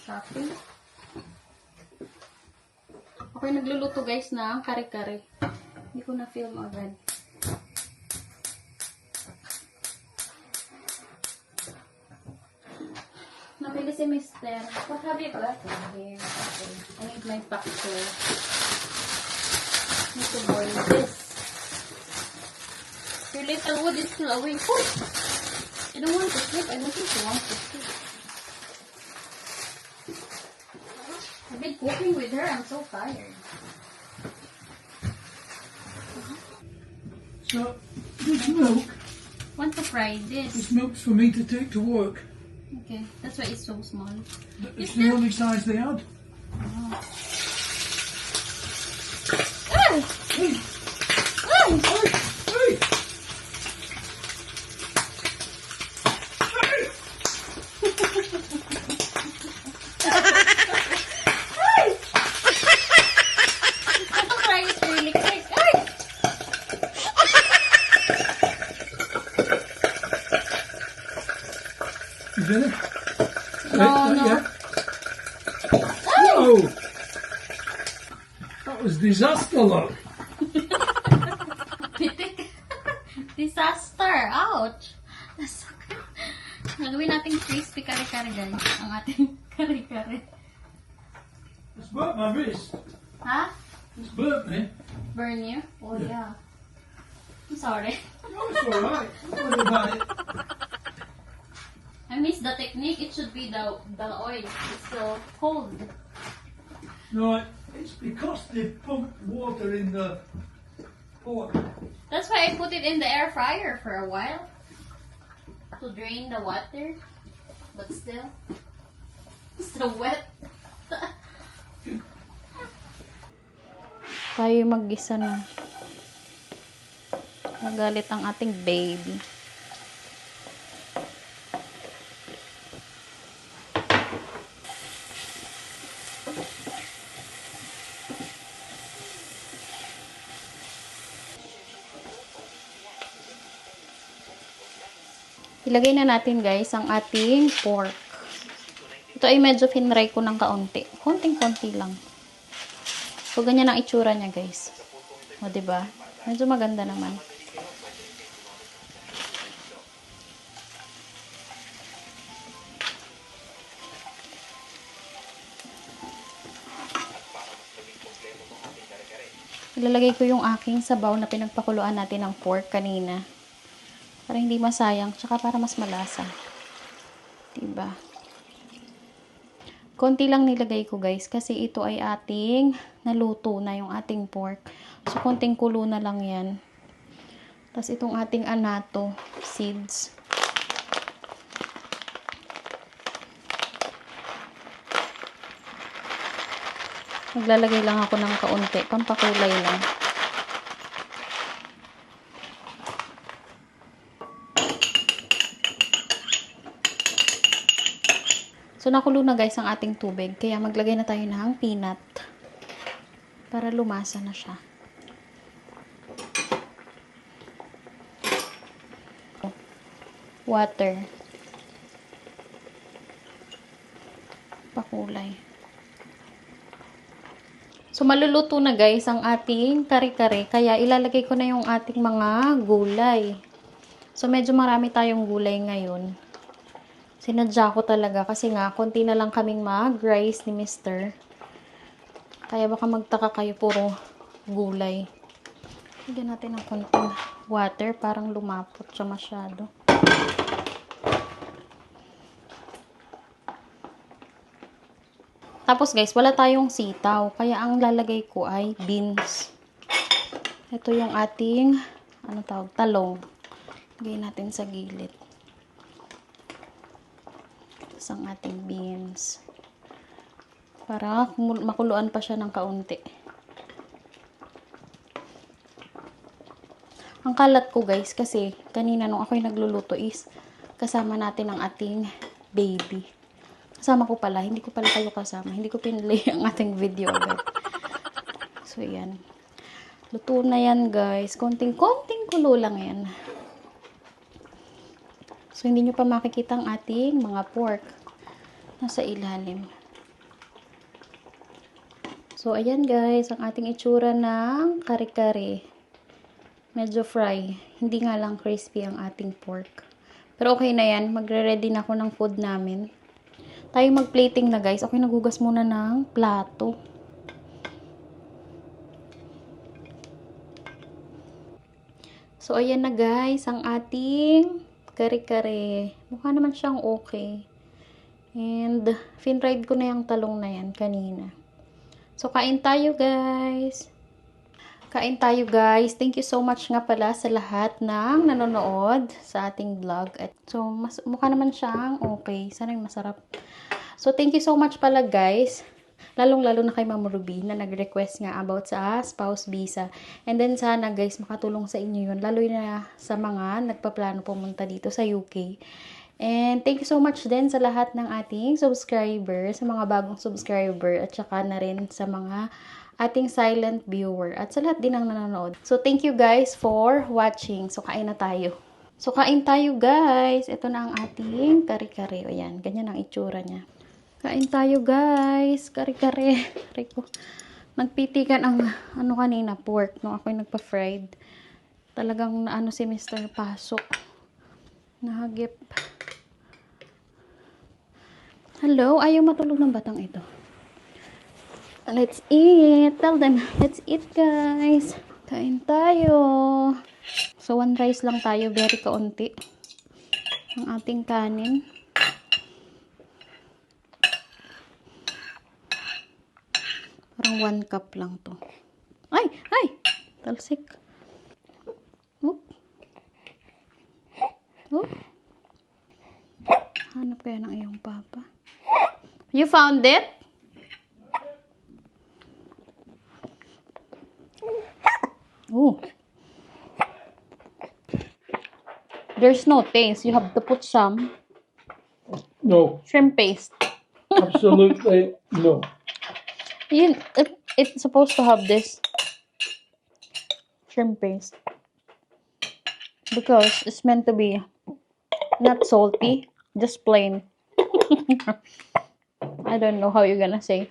Shopee. Ako'y nagluluto guys ng kare-kare. Hindi ko na film agad. Napili si Mr. What have you got here? Okay. I need my factor. Need to boil this. Your little wood is still awake. Oh! I don't want to sleep. I don't think you want to sleep. I've been cooking with her. I'm so tired. So, this milk, Want to fry this? this milk's for me to take to work. Okay, that's why it's so small. It's the only size they had. Oh. Hey, Oh! hey, hey! Want to fry it really quick? Ay! You did it? No, Not no. yet. Whoa! That was disaster, look. Pitik. Disaster. Ouch. Nagawin natin crispy kare-kare guys. Ang ating kare-kare. It's burnt my wrist. Ha? It's burnt me. Burn you? Oh yeah. I'm sorry. No, it's alright. Don't worry about it. I miss the technique. It should be the oil. It's still cold. No, it's because they pumped water in the pot. That's why I put it in the air fryer for a while. To drain the water. But still. Still wet. Tayo mag-gisa na. Nagalit ang ating baby. Ilagay na natin guys ang ating pork. Ito ay medyo finray ko ng kaunti. Konting-konti lang. So, ganyan ang itsura niya guys. O, diba? Medyo maganda naman. Ilalagay ko yung aking sabaw na pinagpakuluan natin ng pork kanina. Para hindi masayang, tsaka para mas malasa. Diba? Konti lang nilagay ko guys, kasi ito ay ating naluto na yung ating pork. So, konting kulo na lang yan. Tapos itong ating anato seeds. Maglalagay lang ako ng kaunti, pampakulay lang. So, nakulo na guys ang ating tubig. Kaya maglagay na tayo ng peanut. Para lumasa na siya. Water. Pakulay. So, maluluto na guys ang ating kare-kare. Kaya ilalagay ko na yung ating mga gulay. So, medyo marami tayong gulay ngayon. Sinadya ko talaga kasi nga, konti na lang kaming mag-rice ni Mr. Kaya baka magtaka kayo, puro gulay. Lagyan natin ng konting water, parang lumapot siya masyado. Tapos guys, wala tayong sitaw. Kaya ang lalagay ko ay beans. Ito yung ating, talong. Lagay natin sa gilid. Ang ating beans para makuluan pa siya ng kaunti. Ang kalat ko guys kasi kanina nung ako'y nagluluto is kasama natin ang ating baby. Kasama ko pala, hindi ko pala kayo kasama, hindi ko pinlay ang ating video agad. So yan, luto na yan guys, konting kulo lang yan. So hindi nyo pa makikita ang ating mga pork. nasa ilalim. So, ayan guys, ang ating itsura ng kare-kare. Medyo fry. Hindi nga lang crispy ang ating pork. Pero okay na yan. Magre-ready na ako ng food namin. Tayo mag-plating na guys. Okay, nagugas muna ng plato. So, ayan na guys, ang ating kare-kare. Mukha naman siyang okay. And, fin-fried ko na yung talong na yan kanina. So, kain tayo guys. Kain tayo guys. Thank you so much nga pala sa lahat ng nanonood sa ating vlog. At so, mukha naman siyang okay. Sana yung masarap. So, thank you so much pala guys. Lalong-lalo na kay Ma'am Ruby na nag-request nga about sa spouse visa. And then sana guys, makatulong sa inyo yun. Lalo na sa mga nagpaplano pumunta dito sa UK. And thank you so much din sa lahat ng ating subscriber, sa mga bagong subscriber, at saka na rin sa mga ating silent viewer, at sa lahat din ng nanonood. So, thank you guys for watching. So, kain na tayo. So, kain tayo guys. Ito na ang ating kare-kare. O yan, ganyan ang itsura niya. Kain tayo guys. Kare-kare. Rico. Nagpitikan ang ano kanina, pork. Nung ako'y nagpa-fried. Talagang naano si Mr. Pasok. Nahagip. Hello? Ayaw matulog ng batang ito. Let's eat. Tell them, let's eat guys. Kain tayo. So, one rice lang tayo. Very kaunti. Ang ating kanin. Parang 1 cup lang to. Ay! Ay! Talsik. Oop. Oop. Hanap kaya ng iyong papa. You found it? Oh. There's no taste. You have to put some No, shrimp paste. absolutely no. It's supposed to have this shrimp paste. Because it's meant to be not salty, just plain. I don't know how you're gonna say.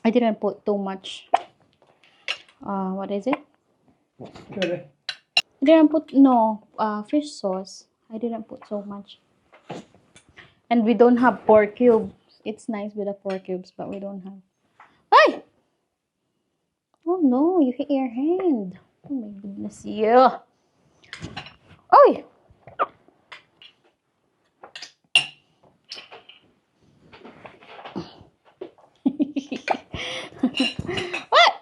I didn't put too much. What is it? Curry. I didn't put, no, fish sauce. I didn't put so much. And we don't have pork cubes. It's nice with the pork cubes, but we don't have. Ay! Oh no, you hit your hand. Oh my goodness, yeah. Oy! What?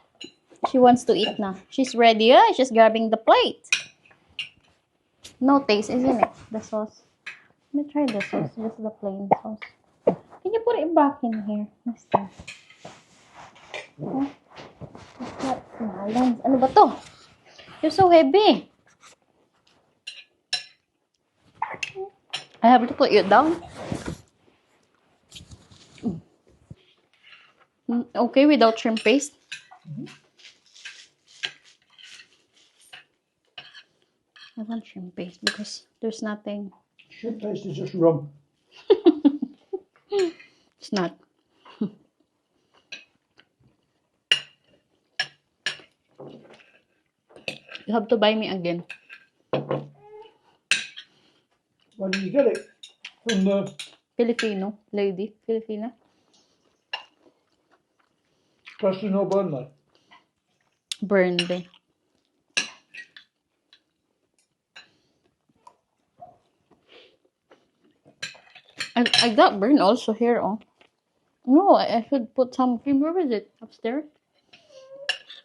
She wants to eat now. She's ready. She's grabbing the plate. No taste, isn't it? The sauce. Let me try the sauce. Just the plain sauce. Can you put it back in here, mister? Huh? It's not balance. Ano ba to? You're so heavy. I have to put you down. Okay, without shrimp paste? I want shrimp paste because there's nothing. Shrimp paste is just rum. It's not. You have to buy me again. Where do you get it? From the... Filipino lady. Filipina. Preston or Burnley? Burnley. I got burn also here. Oh. No, I should put some cream. Where is it? Upstairs?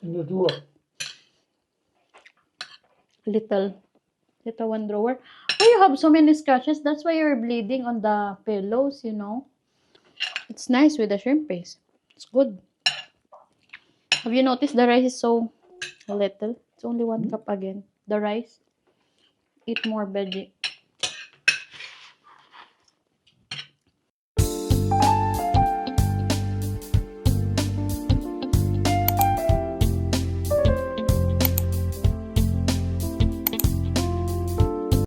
In the drawer. Little one drawer. Oh, you have so many scratches. That's why you're bleeding on the pillows, you know. It's nice with the shrimp paste. It's good. Have you noticed the rice is so little? It's only 1 cup again. The rice. Eat more veggie.